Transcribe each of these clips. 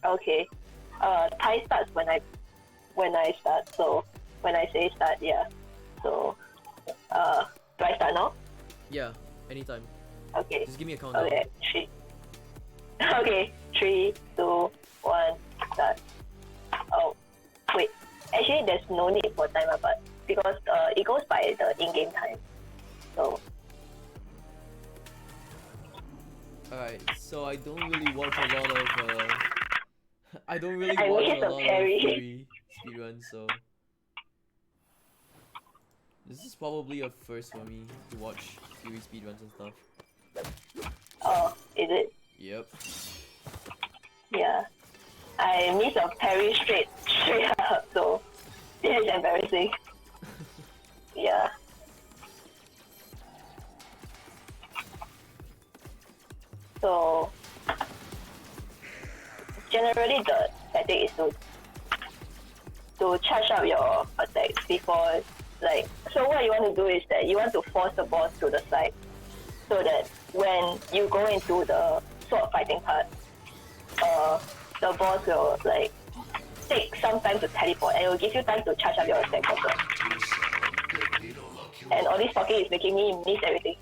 Okay. Time starts when I start. So when I say start, yeah. So do I start now? Yeah, anytime. Okay. Just give me a countdown. Okay. 3. Okay. 3, 2, 1. Start. Oh, wait. Actually, there's no need for timer, but because it goes by the in-game time. So. Alright, so I don't really watch a lot of I don't really watch a lot of Furi speedruns, so this is probably a first for me to watch Furi speedruns and stuff. Oh, is it? Yep. Yeah. I missed a parry straight up, so this is embarrassing. Yeah. So generally the tactic is to charge up your attack before, like, so what you want to do is that you want to force the boss to the side so that when you go into the sword fighting part, the boss will like take some time to teleport and it will give you time to charge up your attack also. And all this talking is making me miss everything.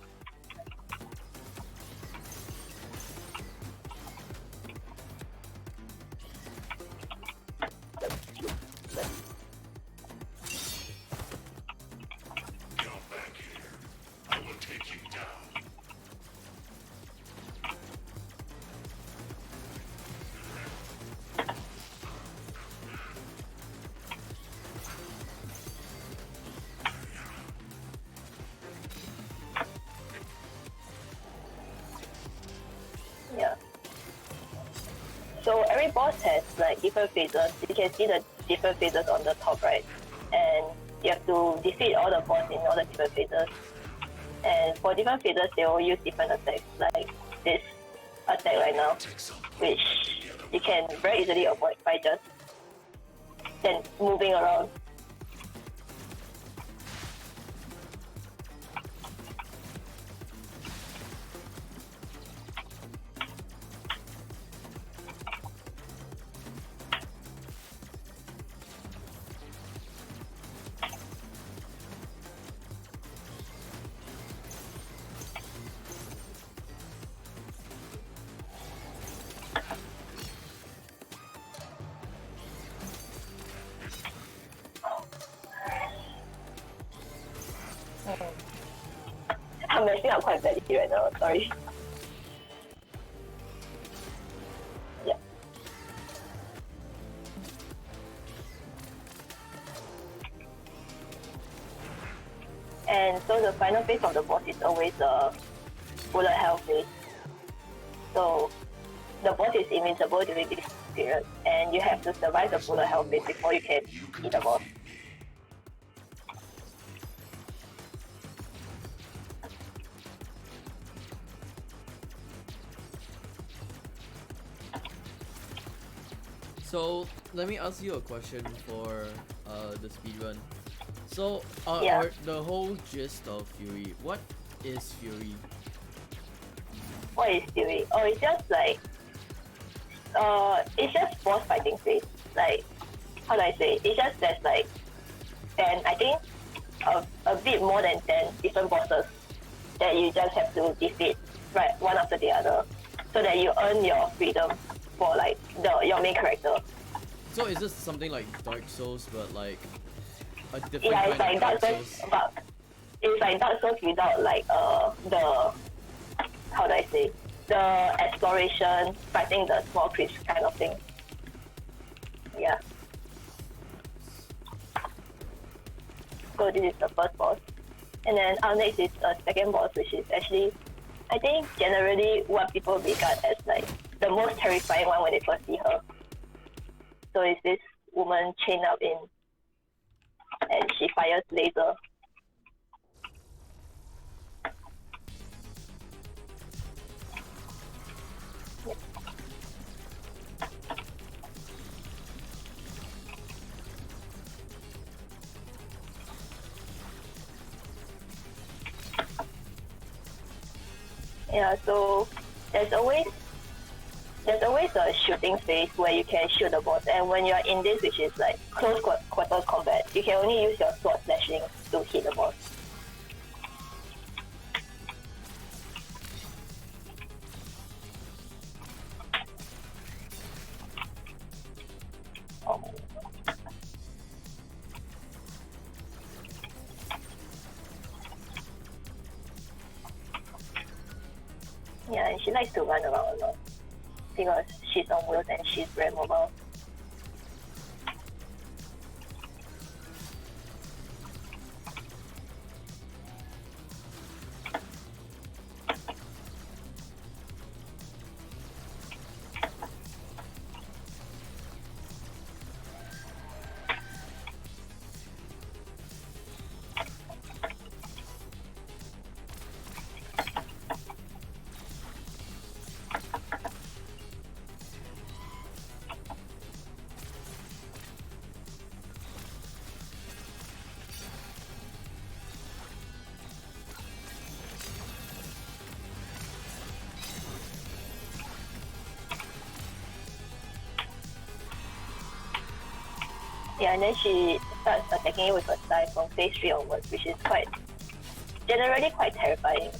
Yeah. So every boss has like different phases. You can see the different phases on the top right. And you have to defeat all the boss in all the different phases. And for different phases, they will use different attacks. Like this attack right now, which you can very easily avoid by just then moving around. I'm messing up quite badly right now, sorry. Yeah. And so the final phase of the boss is always a bullet hell phase. So the boss is invincible during this period, and you have to survive the bullet hell phase before you can beat the boss. So let me ask you a question for the speedrun. So Yeah. the whole gist of Furi, what is Furi? What is Furi? Oh, it's just like it's just boss fighting phase. Like, how do I say? It's just there's like 10, I think a bit more than 10 different bosses that you just have to defeat right one after the other, so that you earn your freedom for like your main character. So is this something like Dark Souls, but like a different Yeah, it's kind like of Dark Souls? but it's like Dark Souls without like the, how do I say, the exploration, fighting the small creeps kind of thing. Yeah. So this is the first boss. And then our next is the second boss, which is actually, I think, generally what people regard as like the most terrifying one when they first see her. So it's this woman chained up in, and she fires laser. Yeah, so there's always there's always a shooting phase where you can shoot the boss, and when you're in this, which is like close quarter combat, you can only use your sword slashing to hit the boss. Yeah, and she likes to run around a lot because she's on wheels and she's very mobile. Yeah, and then she starts attacking it with a scythe from phase 3 onwards, which is generally quite terrifying.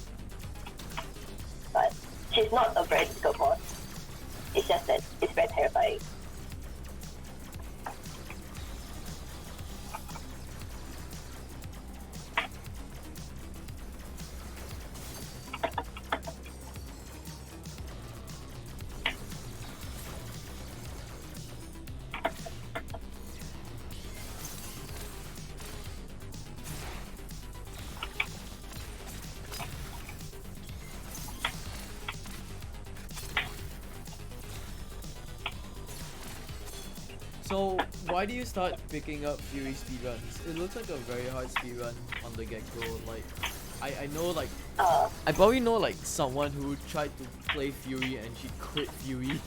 But she's not a very difficult boss. It's just that it's very terrifying. So why do you start picking up Furi speedruns? It looks like a very hard speedrun on the get-go. Like, I know like I probably know like someone who tried to play Furi and she quit Furi.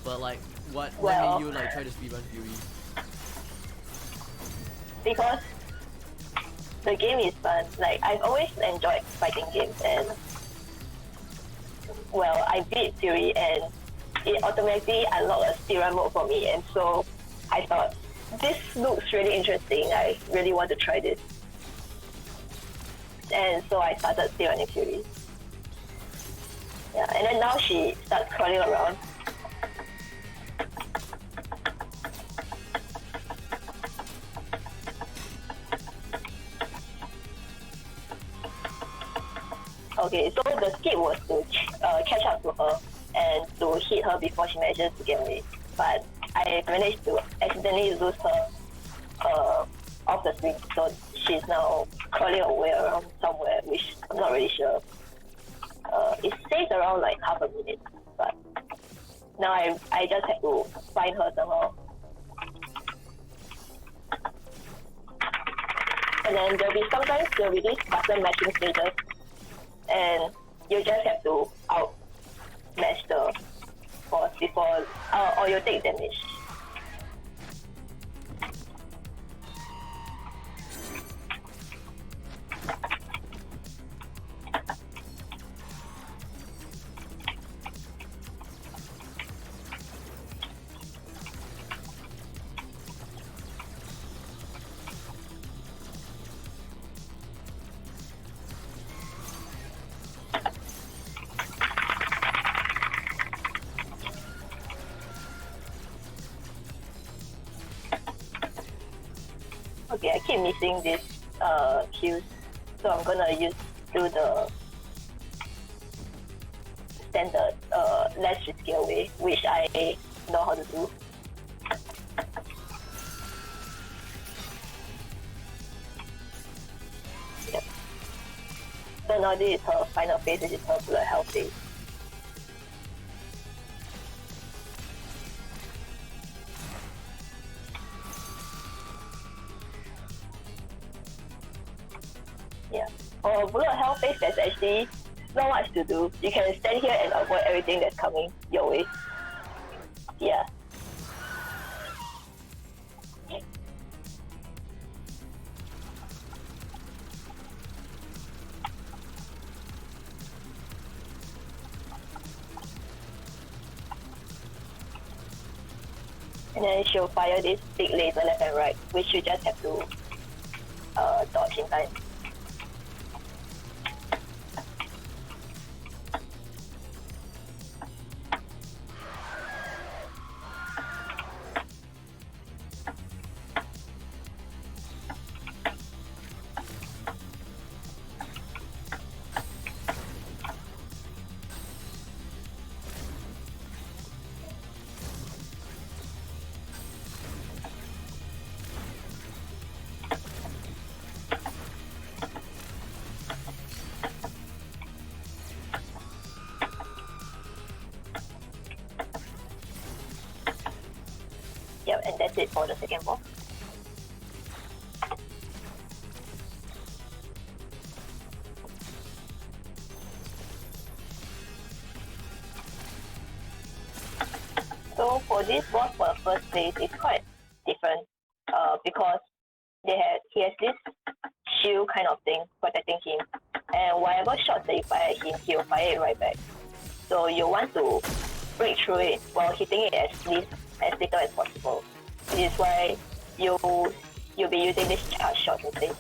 But like, what made you like try to speedrun Furi? Because the game is fun. Like, I've always enjoyed fighting games, and well, I beat Furi and it automatically unlocked a speedrun mode for me, and so I thought, this looks really interesting, I really want to try this. And so I started speedrunning Furi. Yeah, and then now she starts crawling around. Okay, so the skip was to catch up to her and to hit her before she manages to get away. But I managed to accidentally lose her off the screen, so she's now crawling away around somewhere, which I'm not really sure. It stays around like half a minute, but now I just have to find her somehow. And then sometimes there'll be these button matching stages, and you just have to match the boss before, or you take damage. Okay, I keep missing this cues, so I'm gonna do the standard less risky way, which I know how to do. Yep. So now this is her final phase, which is her bullet hell phase. Yeah. For bullet hell phase, there's actually not much to do. You can stand here and avoid everything that's coming your way. Yeah. And then she'll fire this big laser left and right, which you just have to dodge in time. Yep, and that's it for the second boss. So for this boss for the first phase, it's quite different because he has this shield kind of thing protecting him, and whatever shots that you fire at him, he'll fire it right back. So you want to break through it while hitting it as little as possible. Which is why you'll be using this charge shot instead.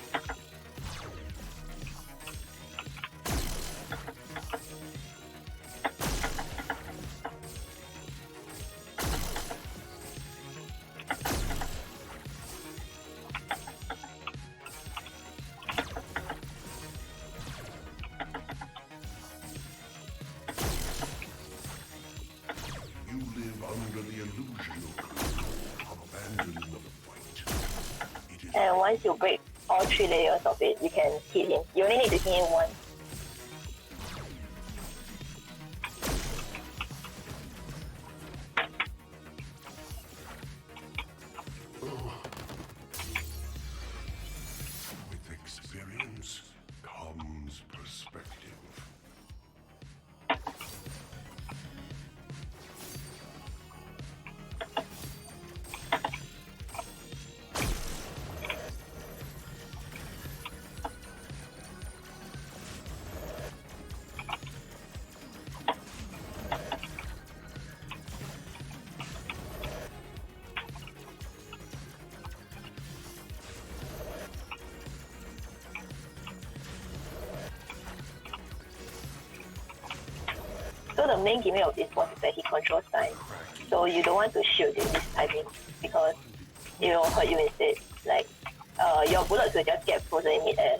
And once you break all 3 layers of it, you can hit him. You only need to hit him once. With experience comes perspective. So the main gimmick of this boss is that he controls time. So you don't want to shield in this timing because it will hurt you instead. Like your bullets will just get frozen in mid-air.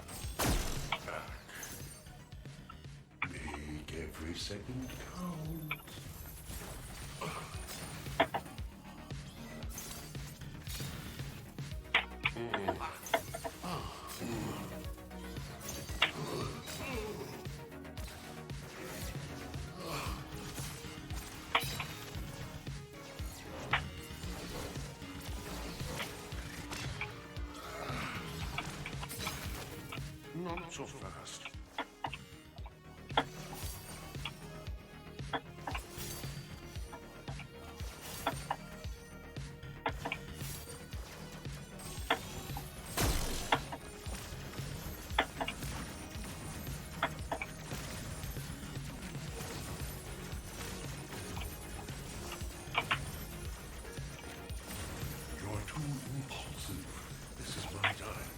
Make every second count. Not so fast. You're too impulsive. This is my time.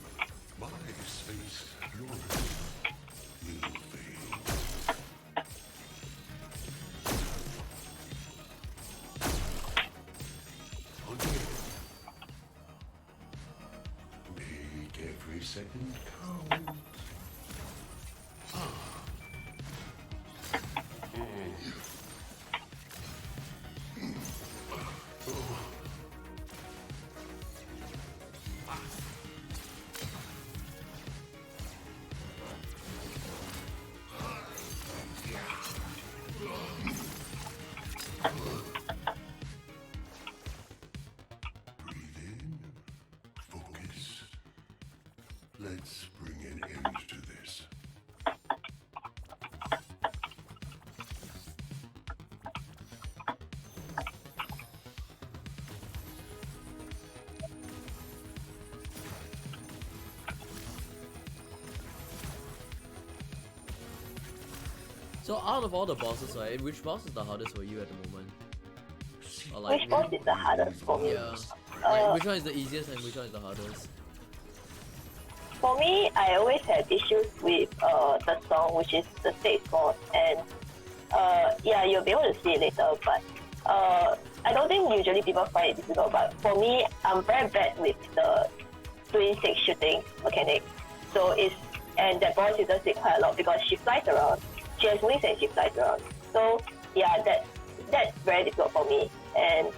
My space, yours will fail. Again. Make every second count. Breathe in, focus. Let's bring an end to this. So out of all the bosses, right, which boss is the hardest for you at the moment? Or like, Which boss is the hardest for me? yeah. Like, which one is the easiest and which one is the hardest? For me, I always have issues with the song, which is the stage boss, and yeah, you'll be able to see it later, but I don't think usually people find it difficult, but for me, I'm very bad with the twin stick shooting mechanic. So and that boss uses it quite a lot because she flies around. She has wings and she flies around. So yeah, that's very difficult for me. And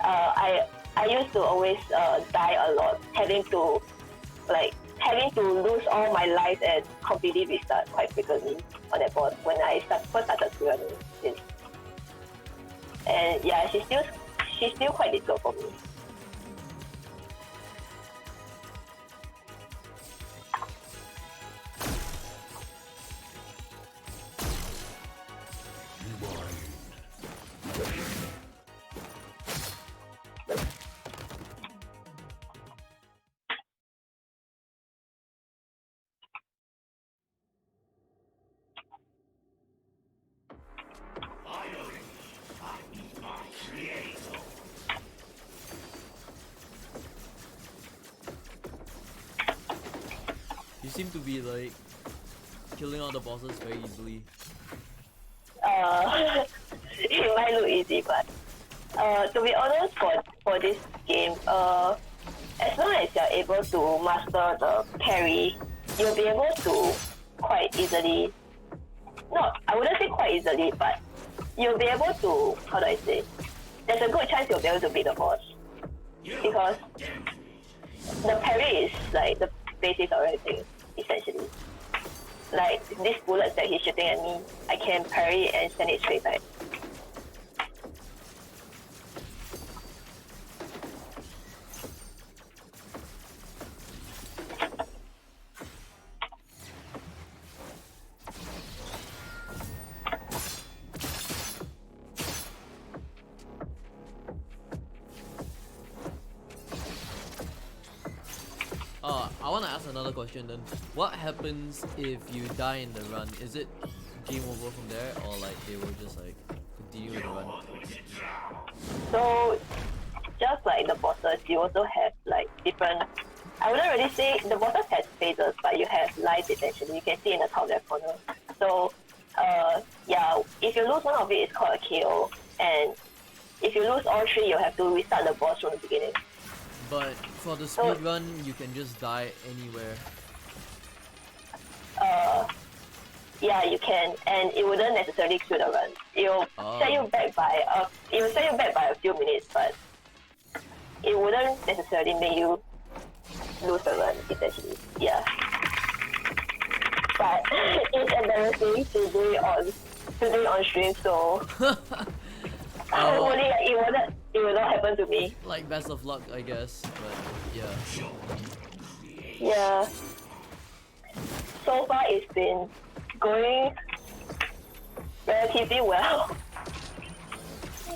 I used to always die a lot, having to lose all my life and completely restart quite frequently on that boss when I first started speedrunning this. And yeah, she's still quite difficult for me. You seem to be like killing all the bosses very easily. It might look easy, but to be honest, for this game, as long as you're able to master the parry, you'll be able to quite easily. I wouldn't say quite easily, but you'll be able to. How do I say? There's a good chance you'll be able to beat the boss because the parry is like the basis of everything, essentially. Like these bullets that he's shooting at me, I can parry and send it straight back. I want to ask another question then. What happens if you die in the run? Is it game over from there, or like they will just like continue with the run? So just like the bosses, you also have like different. I wouldn't really say the bosses has phases, but you have lives essentially. You can see in the top left corner. So yeah, if you lose one of it, it's called a KO, and if you lose all three, you have to restart the boss from the beginning. But for the speedrun, you can just die anywhere. Yeah, you can, and it wouldn't necessarily kill the run. It'll set you back by a few minutes, but it wouldn't necessarily make you lose the run, essentially. Yeah. But it's embarrassing to do it on stream, so hopefully it will not happen to me. Like best of luck, I guess. But yeah. Yeah. So far, it's been going relatively well.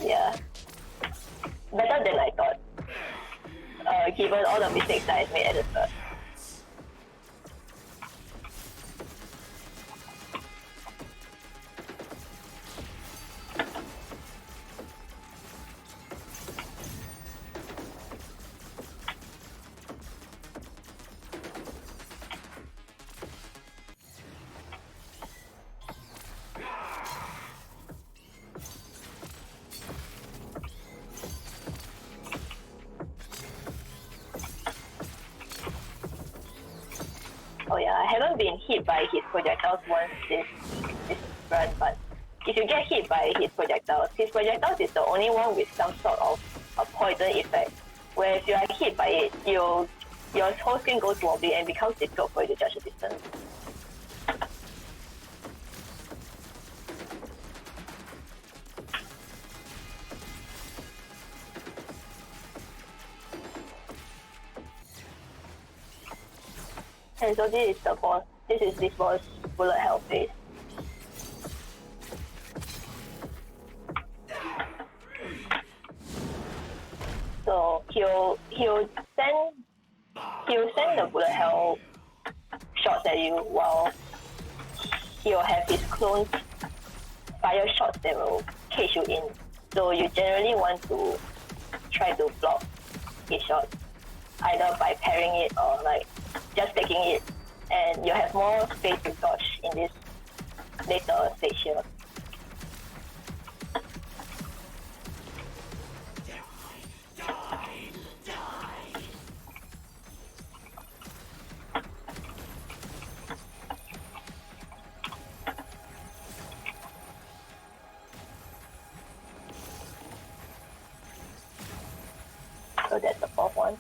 Yeah. Better than I thought. Given all the mistakes that I've made at the start. Oh yeah, I haven't been hit by his projectiles once this run, but if you get hit by his projectiles is the only one with some sort of a poison effect, where if you are hit by it, your whole screen goes wobbly and becomes difficult for you to judge the distance. And so this is the boss. This boss bullet hell phase. So he'll send the bullet hell shots at you while he'll have his clones fire shots that will cage you in. So you generally want to try to block his shot, either by parrying it or like just taking it, and you have more space to dodge in this later stage here. So that's the fourth one.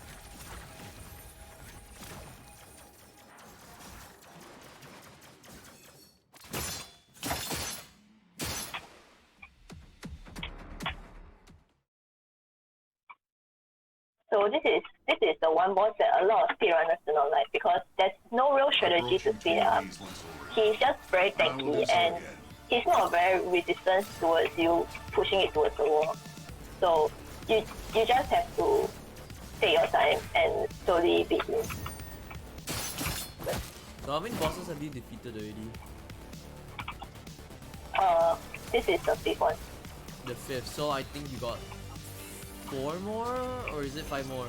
So this is the one boss that a lot of speedrunners do not like, because there's no real strategy to speed up. He's just very tanky and he's not very resistant towards you pushing it towards the wall. So you just have to take your time and slowly beat him. So how many bosses have you defeated already? This is the fifth one. The fifth, so I think you got 4 more, or is it 5 more?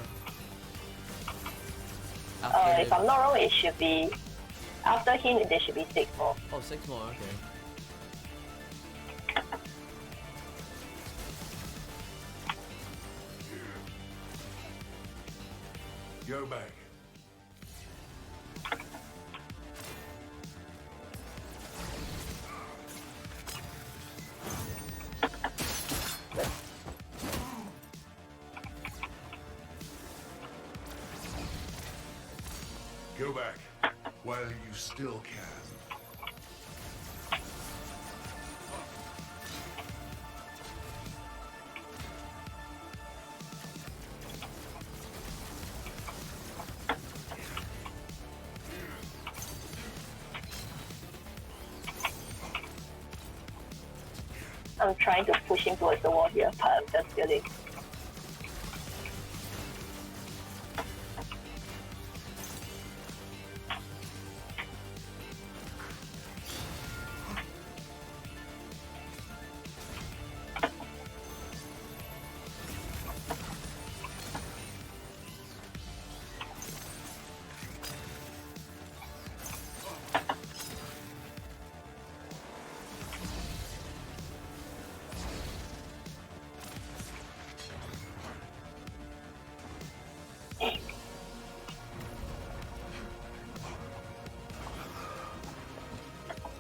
If I'm not wrong, it should be, after him there should be 6 more. Oh, 6 more, okay. Go back. Go back while you still can. I'm trying to push him towards the wall here, but I'm just feeling.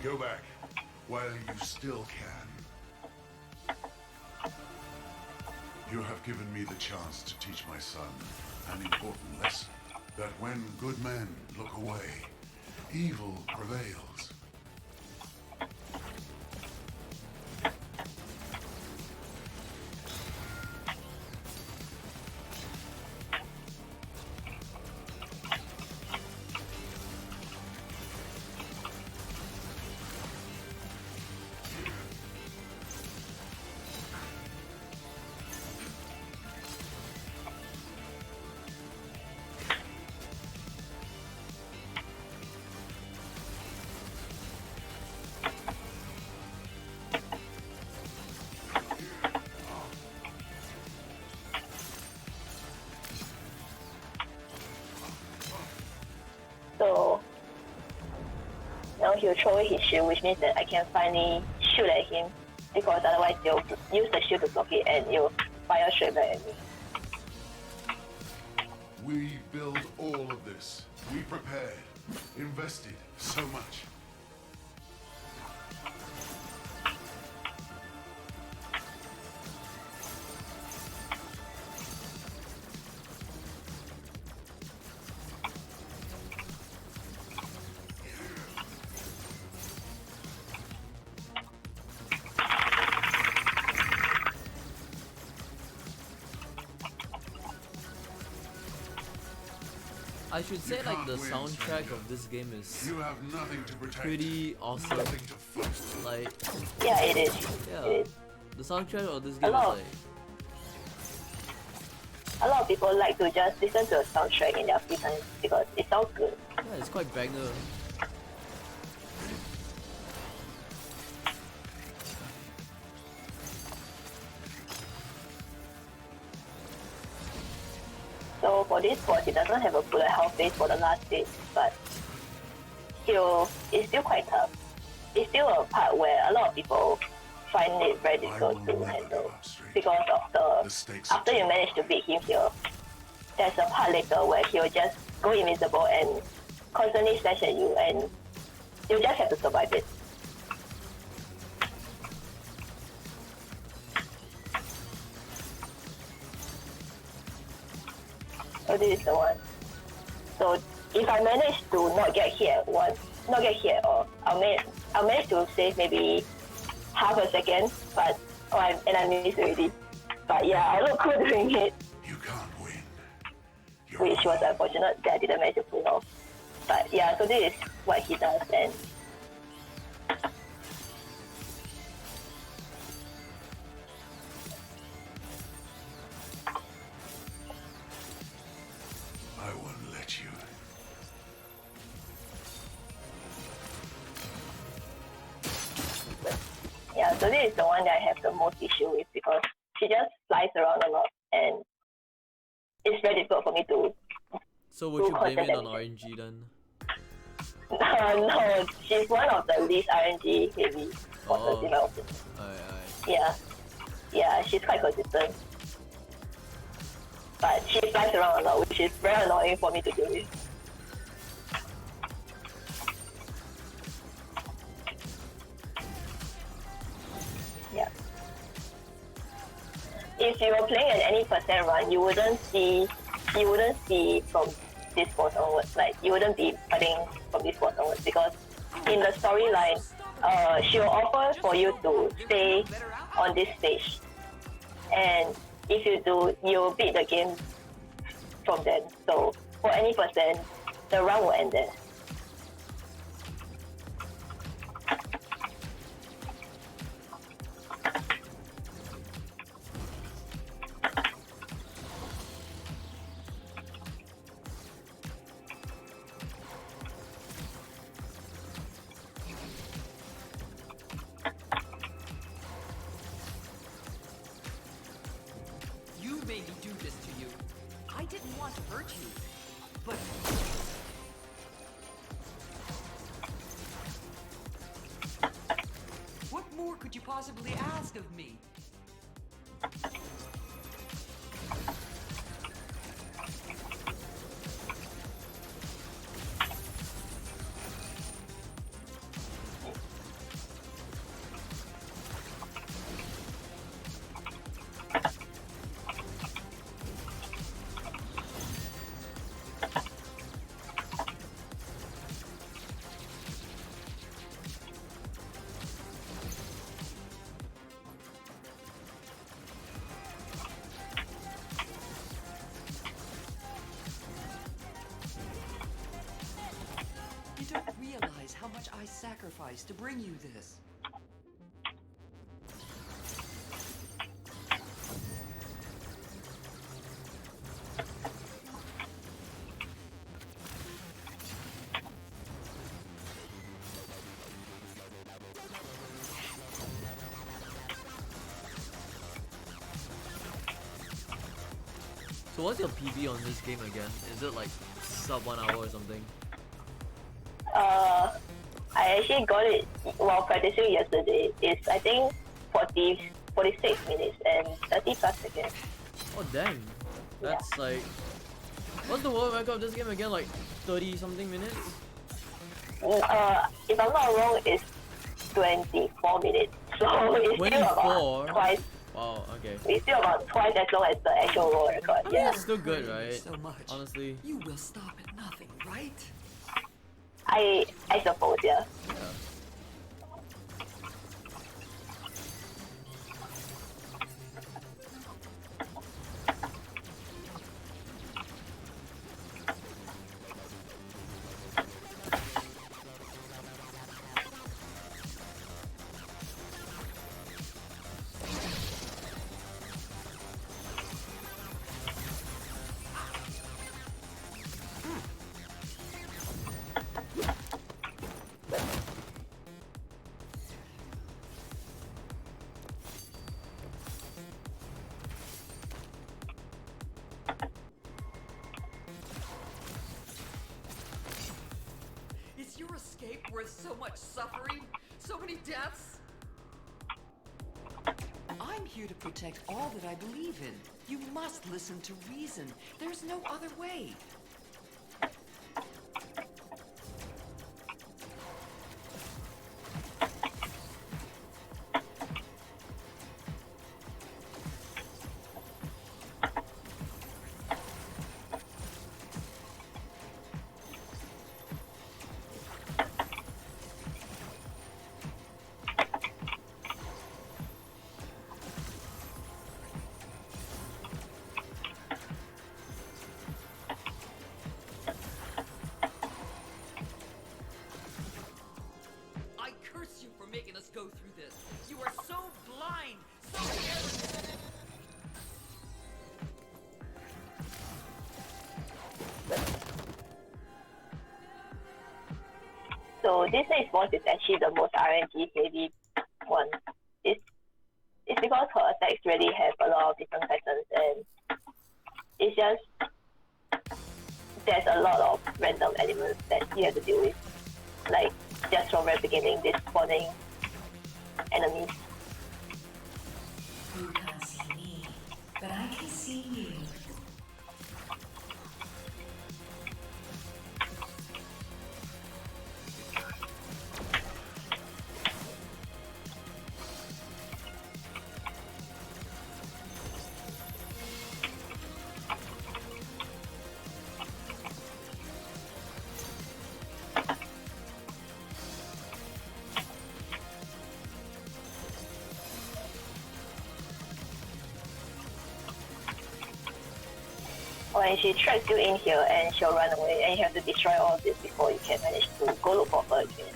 Go back while you still can. You have given me the chance to teach my son an important lesson. That when good men look away, evil prevails. So now he'll throw away his shield, which means that I can finally shoot at him, because otherwise they'll use the shield to block it and it'll fire straight back at me. We build all of this. We prepared, invested so much. I should say like can't the win, soundtrack stranger. of this game is You have nothing to protect. pretty awesome. Nothing to fight. Like, Yeah, it is. yeah, It is. the soundtrack of this A game is lot. like, A lot of people like to just listen to a soundtrack in their free time because it sounds good. yeah, it's quite banger. So for this boss, he doesn't have a bullet hell phase for the last phase, but it's still quite tough. It's still a part where a lot of people find it very difficult to handle because of after you manage to beat him here, there's a part later where he'll just go invisible and constantly slash at you, and you just have to survive it. So this is the one. So if I manage to not get hit at all, I'll manage to save maybe half a second, but I missed already. But yeah, I look cool doing it. You can't win. Which was unfortunate that I didn't manage to pull off. But yeah, so this is what he does, and I won't let you. yeah, so this is the one that I have the most issue with because she just flies around a lot, and it's very difficult for me to. So would you blame it on RNG then? No, she's one of the least RNG heavy bosses in my opinion. Yeah, she's quite consistent. But she flies around a lot, which is very annoying for me to deal with. Yeah. If you were playing at any percent run, you wouldn't see from this boss onwards. Like you wouldn't be fighting from this boss onwards because in the storyline, she'll offer for you to stay on this stage, and if you do, you'll beat the game from then. So for any percent, the run will end there. Possibly ask of me. How much I sacrificed to bring you this. So what's your PB on this game again? Is it like sub 1 hour or something? I actually got it while practicing yesterday. It's I think 46 minutes and 30 plus seconds. Oh dang. That's like... What's the world record of this game again? Like 30 something minutes? If I'm not wrong, it's 24 minutes. So it's 24? still about twice. Wow, okay. It's still about twice as long as the actual world record. I mean, it's still good, right? So much. Honestly. You will stop at nothing, right? I suppose, yeah. worth so much suffering? So many deaths? I'm here to protect all that I believe in. You must listen to reason. There's no other way. Making us go through this. You are so blind, so arrogant. So this next boss is actually the most RNG heavy one. It's because her attacks really have a lot of different patterns, and it's just there's a lot of random elements that you have to deal with. Like just from the beginning, this spawning enemies. You can't see me, but I can see you. When she tracks you in here and she'll run away, and you have to destroy all of this before you can manage to go look for her again.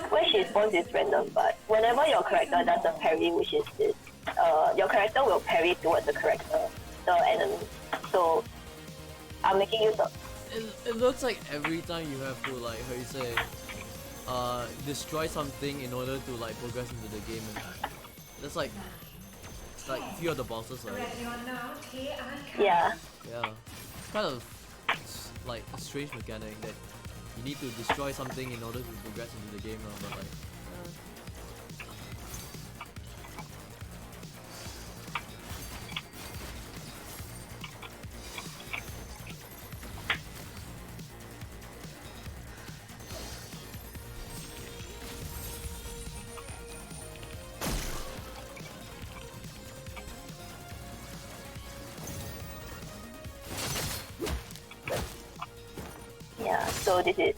Where she spawns is random, but whenever your character does a parry, which is this, your character will parry towards the enemy. So I'm making use of. It looks like every time you have to like how you say, destroy something in order to like progress into the game. And that's like a few of the bosses, right? Yeah. Yeah, it's kind of like a strange mechanic that you need to destroy something in order to progress into the game now, but like so this is,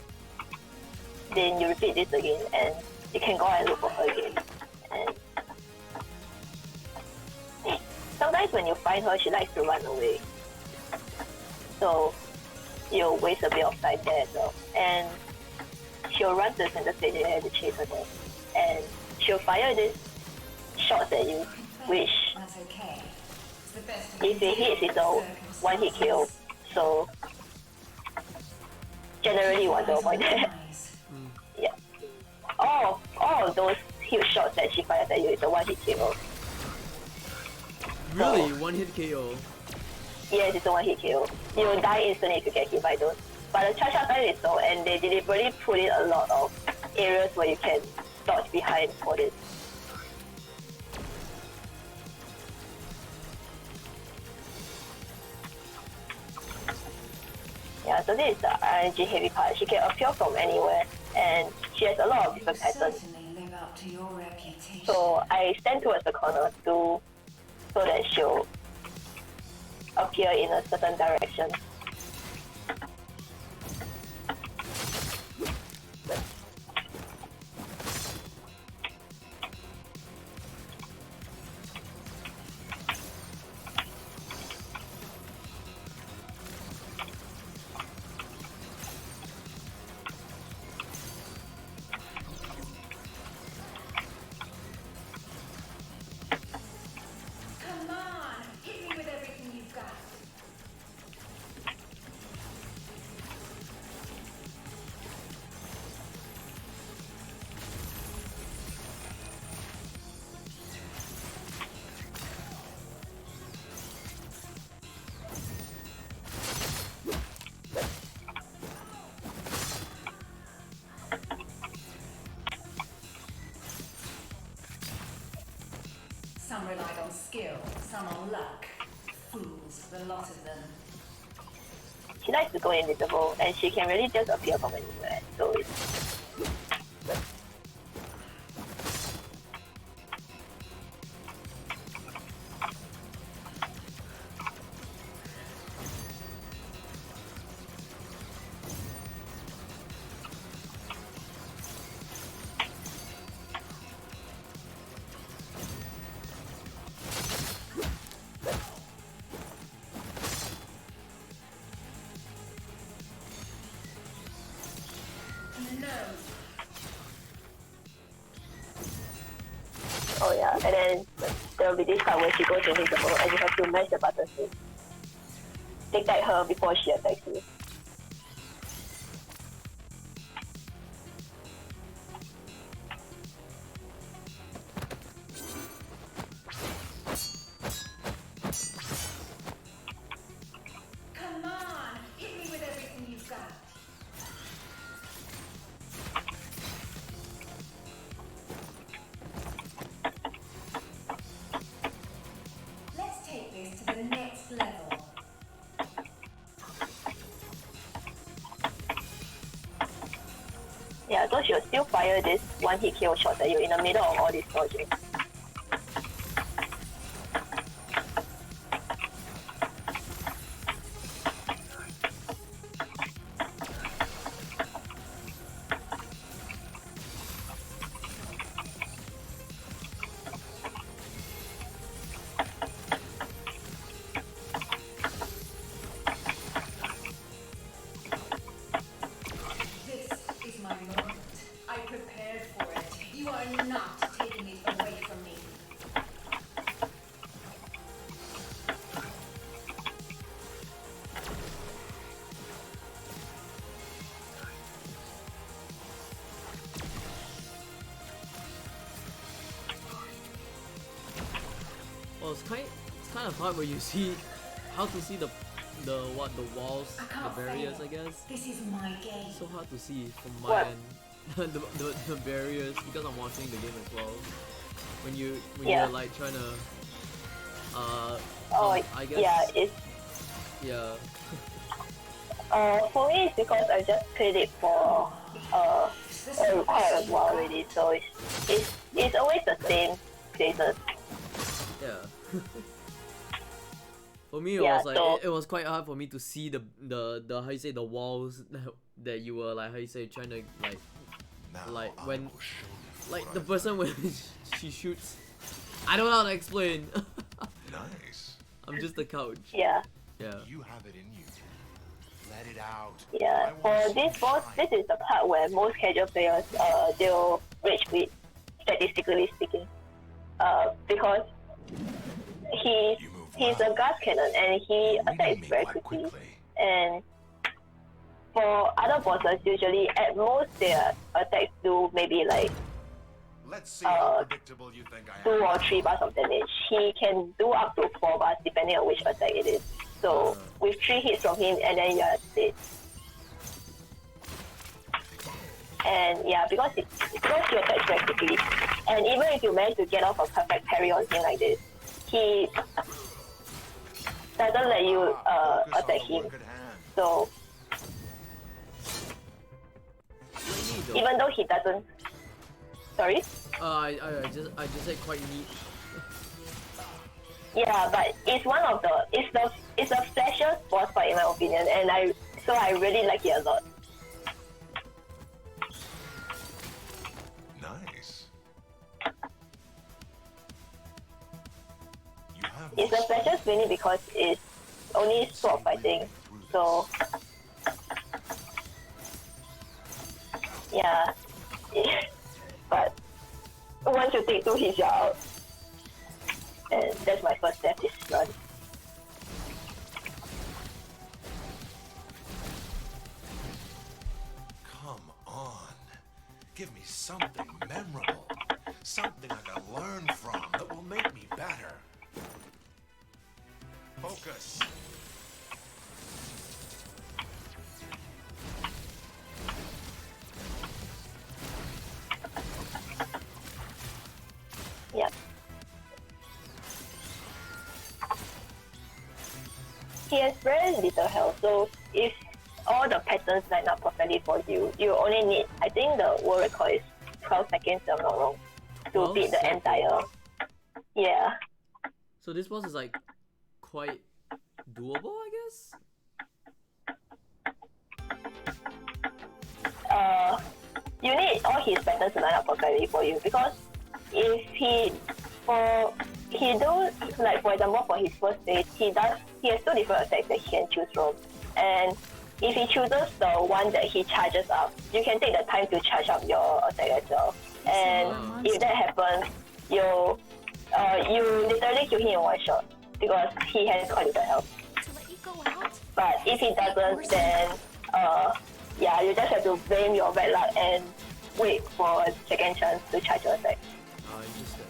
then you repeat this again and you can go and look for her again. And sometimes when you find her, she likes to run away. So you'll waste a bit of time there as well. And she'll run to the center stage and you have to chase her there. And she'll fire this shots at you, which if it hits, it's a one-hit kill. So generally you want to avoid that. Yeah. All of those huge shots that she fires at you is a one-hit kill. really, so, one-hit KO. Yes, it's a one-hit kill. You will die instantly if you get hit by those. But the charge time is low, and they deliberately put in a lot of areas where you can dodge behind for this. Yeah, so this is the RNG heavy part. She can appear from anywhere, and she has a lot of different patterns. So I stand towards the corner so that she'll appear in a certain direction. relied on skill, some on luck. Fools, the lot of them. She likes to go invisible, and she can really just appear from anywhere. So it's oh yeah, and then there will be this part where she goes invisible and you have to mash the buttons to take out her before she attacks you. Come on, hit me with everything you've got. Let's take this to the next level. Yeah, so she'll still fire this one hit kill shots at you in the middle of all this project. This is my moment. I prepared for it. You are not taking it away from me. Well, it's kind of hard where you see how to see the walls, I the can't barriers, fail. I guess. This is my game. So hard to see from my What? end. the barriers, because I'm watching the game as well. When Yeah. you're like trying to Oh, I guess yeah, it's yeah. for me it's because I just played it for quite a while already, so it's always the same places. Yeah. For me, it Yeah, was like so- it was quite hard for me to see the how you say the walls that you were like how you say trying to like when like the person when she shoots. I don't know how to explain. Nice. I'm just a couch. Yeah. Yeah. You have it in you. Let it out. Yeah, for this boss, this is the part where most casual players, they'll rage quit, statistically speaking, because he's a gas cannon and he attacks very quickly. And for other bosses, usually at most their attacks do maybe like Let's see how predictable you think I 2 am. or 3 bars of damage. He can do up to 4 bars depending on which attack it is. So with 3 hits from him and then you're dead. And yeah, because he attacks very quickly. And even if you manage to get off a perfect parry on him like this, he doesn't let you Focus on attack the him. work at hand. So even though he doesn't, sorry. I just said quite neat. Yeah, but it's one of the it's a flashiest boss fight in my opinion, and I really like it a lot. Nice. You have It's a flashiest mainly because it's only sword fighting, so yeah. But once you take 2 hits, you're out. And that's my first death this run. Come on. Give me something memorable. Something I can learn from that will make me better. Focus. Yeah. he has very little health. So if all the patterns line up perfectly for you, you only need, I think the world record is 12 seconds, if I'm not wrong, to beat the entire. Yeah. So this boss is like quite doable, I guess? You need all his patterns to line up perfectly for you, because if he do, like for example for his first stage, he has 2 different attacks that he can choose from, and if he chooses the one that he charges up, you can take the time to charge up your attack as well. And if that happens, you literally kill him in one shot because he has quite little health. But if he doesn't, then yeah, you just have to blame your bad luck and wait for a second chance to charge your attack. Oh, interesting.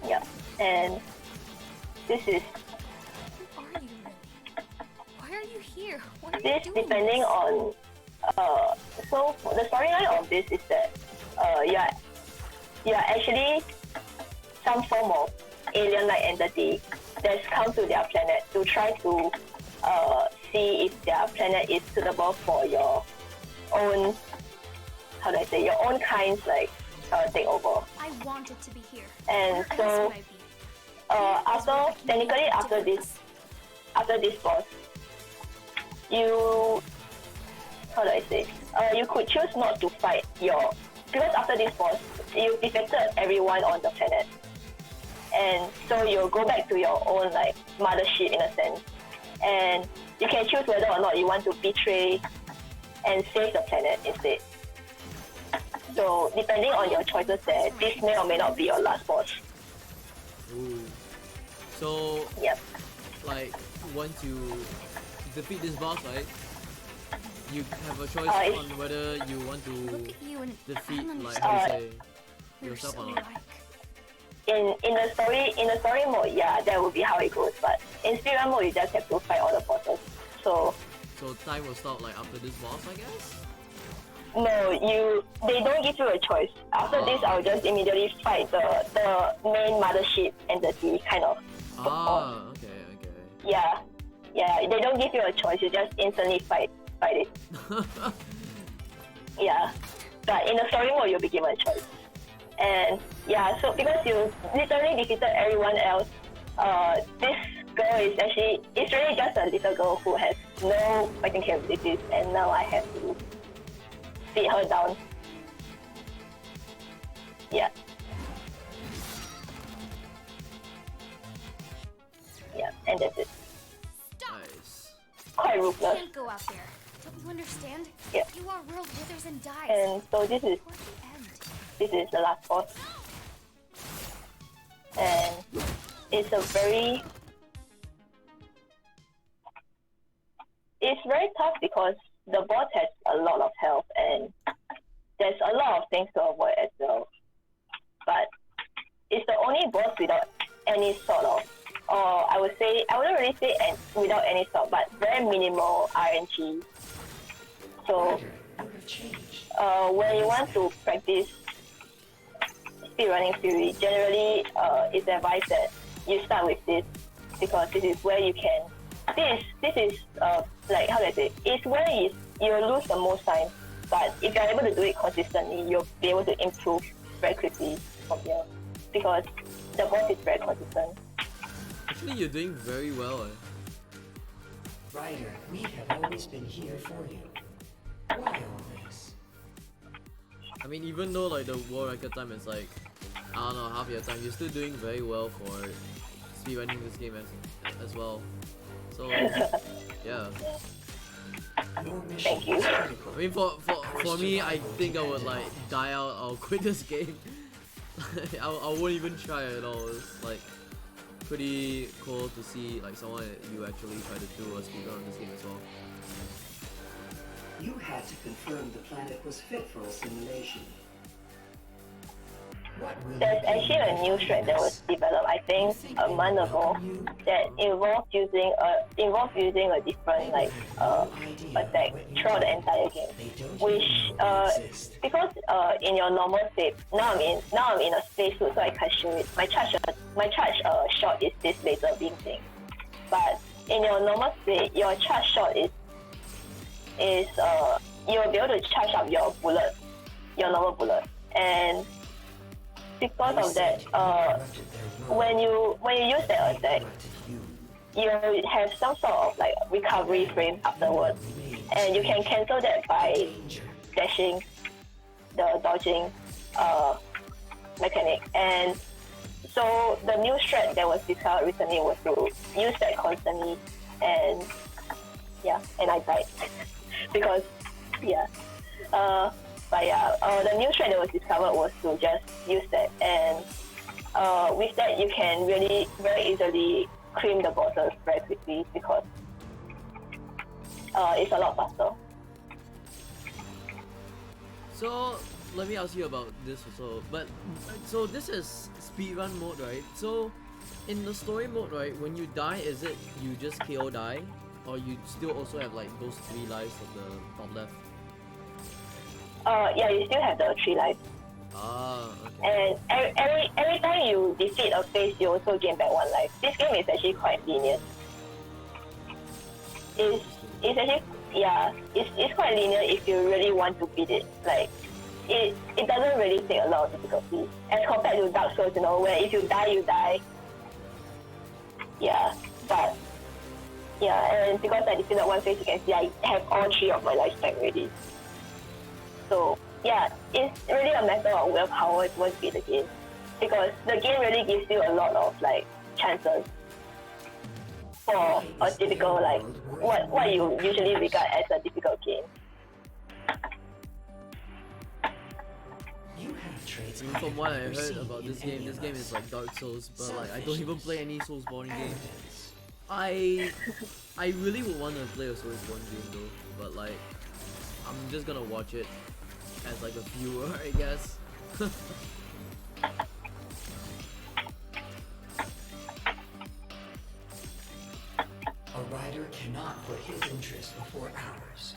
Yeah, and this is. Who are you? Why are you here? What are This you doing? depending on. So the storyline of this is that you're actually some form of alien-like entity that's come to their planet to try to see if their planet is suitable for your own, how do I say, your own kind's like takeover. I wanted to be here. And Where so else would I be? after this boss, you, how do I say, you could choose not to fight because after this boss, you defeated everyone on the planet. And so you go back to your own like mothership in a sense. And you can choose whether or not you want to betray and save the planet instead. So depending on your choices there, this may or may not be your last boss. Ooh. So, Yep. like, once you defeat this boss, right? You have a choice on whether you want to Look at you and defeat, I don't like, how to say, We're yourself so or not. alike. In the story mode, yeah, that would be how it goes. But in speedrun mode, you just have to fight all the bosses. So time will stop like after this boss, I guess? no, they don't give you a choice. After this, I'll just immediately fight the main mothership entity, kind of. Okay. Yeah, they don't give you a choice. You just instantly fight it. Yeah, but in the story mode, you'll be given a choice. And yeah, so because you literally defeated everyone else, this girl is actually, it's really just a little girl who has no fighting capabilities, and now I have to beat her down. Yeah. Yeah, and that's it. Nice. Quite You ruthless. can't go out there. Don't you understand? Yeah. You are world withers and dies. And so this is Toward the end. the last boss. And it's very tough because the boss has a lot of health and there's a lot of things to avoid as well. But it's the only boss without any sort of, or I wouldn't really say without any sort, but very minimal RNG. So when you want to practice speedrunning Furi, generally it's advised that you start with this because this is where you can. This is like how do I say? It's where you'll lose the most time, but if you're able to do it consistently, you'll be able to improve very quickly from here because the boss is very consistent. Actually, you're doing very well. Ryder, we have always been here for you. Why all this? I mean, even though like the world record time is like, I don't know, half your time, you're still doing very well for speedrunning this game as well. So yeah. Your mission Thank you. is critical. I mean, for me, I think I would like die out. I'll quit this game. I won't even try at all. It's like pretty cool to see like someone you actually try to do a speedrun on this game as well. You had to confirm the planet was fit for a simulation. What will There's you do actually a new thread that was developed, I think, a month ago, that involves using a different like attack throughout the entire game. Which because in your normal state, now I'm in a spacesuit, so I can't show it. My charge shot is this laser beam thing. But in your normal state, your charge shot is you'll be able to charge up your bullet, your normal bullet, and because of that, when you use that attack, you have some sort of like recovery frame afterwards, and you can cancel that by dashing, the dodging mechanic. And so the new strat that was discovered recently was to use that constantly, and I died because the new strat that was discovered was to just use that, and with that you can really very easily cream the bosses very quickly because it's a lot faster. So let me ask you about this also. But so this is speedrun mode, right? So in the story mode, right, when you die, is it you just KO die, or you still also have like those 3 lives at the top left? You still have the 3 lives. Okay. And every time you defeat a phase, you also gain back 1 life. This game is actually quite lenient. It's actually it's quite linear if you really want to beat it. Like it doesn't really take a lot of difficulty as compared to Dark Souls, where if you die, you die. And because I defeated 1 phase, you can see I have all 3 of my life back already. So it's really a matter of willpower to beat the game, because the game really gives you a lot of like chances for a typical like what you usually regard as a difficult game. From what I heard about this game is like Dark Souls, but like I don't even play any Soulsborne games. I really would want to play a Soulsborne game though, but like I'm just gonna watch it as like a viewer, I guess. A rider cannot put his interest before ours.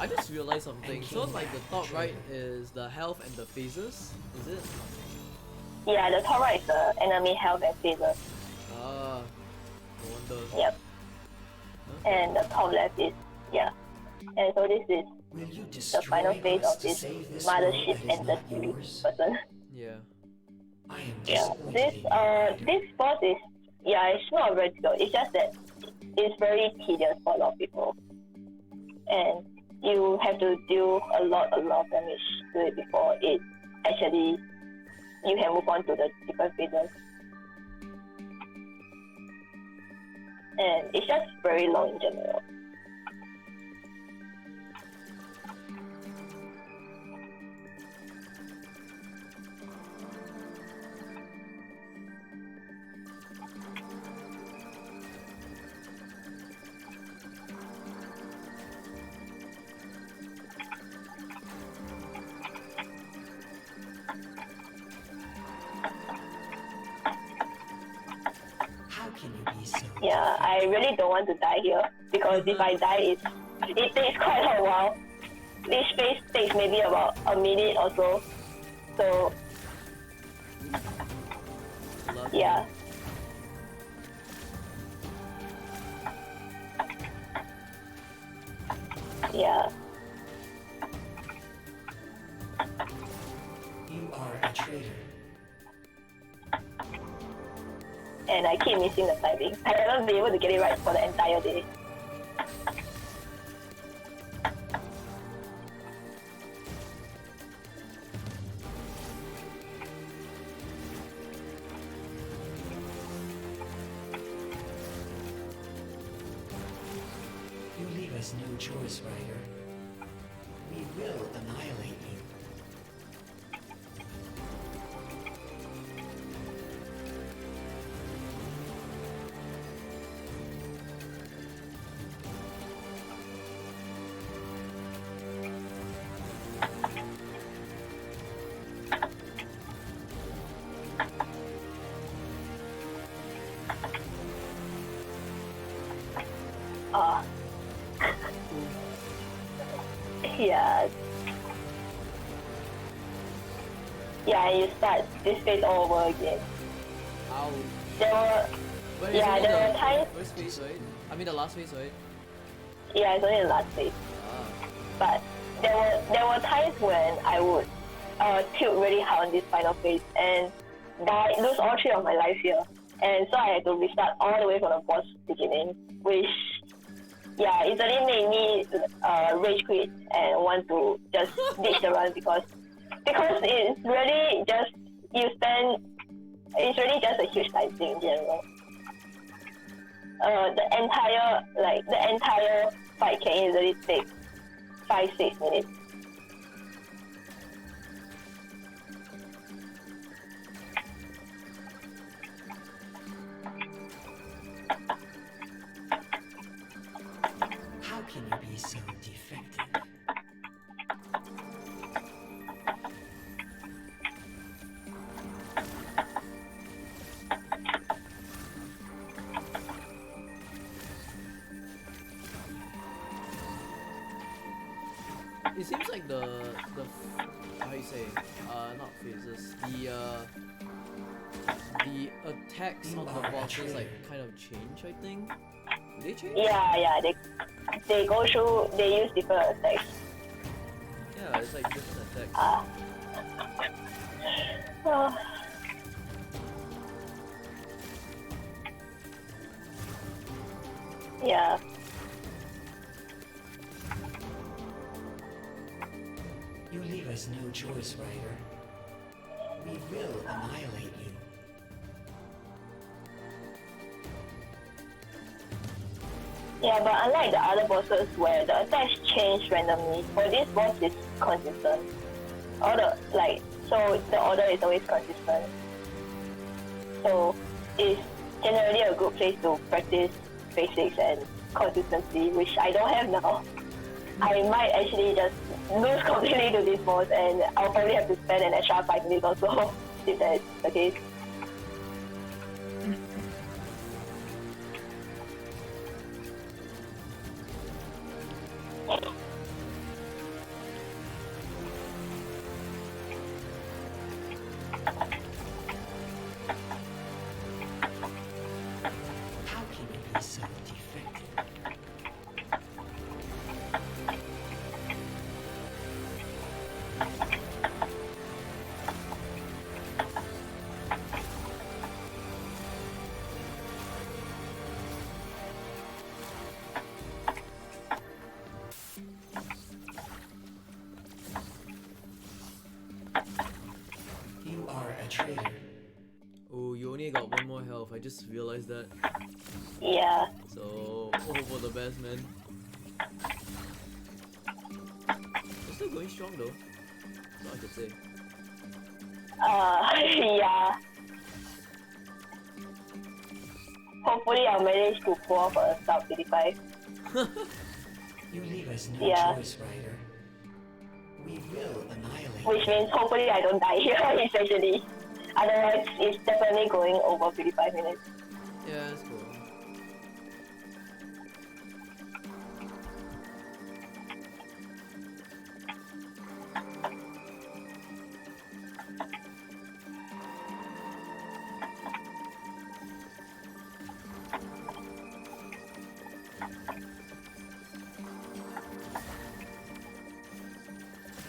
I just realized something. So like the top right is the health and the phases, is it? Yeah, the top right is the enemy health and phases. No wonder. Yep. Okay. And the top left is And so this is the final phase of this mothership entity person. Yeah. This boss is it's not very difficult. It's just that it's very tedious for a lot of people, and you have to deal a lot of damage to it before it actually you can move on to the different phases. And it's just very long in general. I really don't want to die here, because if I die, it takes quite a while. This phase takes maybe about a minute or so. So, yeah. Yeah. You are a traitor. And I keep missing the timing. I haven't been able to get it right for the entire day. You leave us no choice, Ryder. We will annihilate you. Uh, yeah. Yeah, and you start this phase all over again. Ow. There were, But yeah, it's there only were the times, first phase, right? I mean the last phase, right? yeah, it's only the last phase. Ah. But there were times when I would tilt really hard on this final phase and lose all 3 of my life here. And so I had to restart all the way from the boss beginning, which, yeah, it really made me rage quit and want to just ditch the run because it's really just, it's really just a huge time thing in general. The entire fight can easily take 5-6 minutes. How can you be so defective? It seems like the how you say not phases, the attacks on the bosses like kind of change, I think. Do they change? Yeah, they go through, they use different attacks. Yeah, it's like different attacks. Yeah. You leave us no choice, Ryder. We will annihilate you. Yeah, but unlike the other bosses where the attacks change randomly, for this boss it's consistent. So the order is always consistent. So it's generally a good place to practice basics and consistency, which I don't have now. I might actually just lose completely to this boss and I'll probably have to spend an extra 5 minutes or so if that's the case. How can you be so defective? You are a traitor. Oh, you only got 1 more health. I just realized that. Yeah. So hope for the best, man. You're still going strong though. That's all I could say. Yeah. Hopefully I'll manage to pull off a sub 55. You leave us no Yeah. choice, Ryder. We will annihilate Which means hopefully I don't die here, essentially. Otherwise, it's definitely going over 55 minutes. Yeah, that's cool.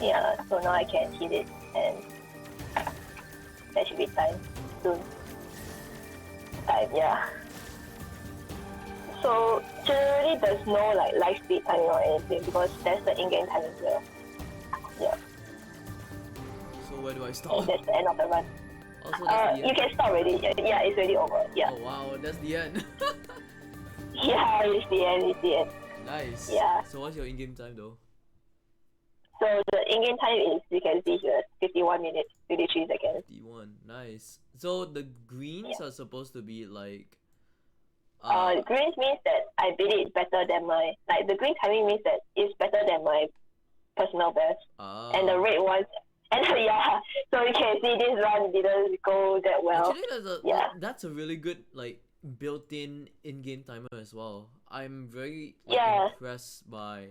Yeah, so now I can hit it and that should be time soon. Yeah. So generally there's no like live speed timing or anything because that's the in-game timing here. Yeah. So where do I And stop? that's the end of the run. Also, that's the You end. can stop already. Yeah, it's already over. Yeah. Oh wow, that's the end. Yeah, it's the end. It's the end. Nice. Yeah. So what's your in-game time though? So the in-game time is, you can see here, 51 minutes, 53 seconds. 51. Nice. So the greens are supposed to be like. Greens means that I beat it better than the green timing means that it's better than my personal best. And the red ones, and yeah, so you can see this run didn't go that well. Actually, that's a really good like built-in in-game timer as well. I'm very like, Yeah. impressed by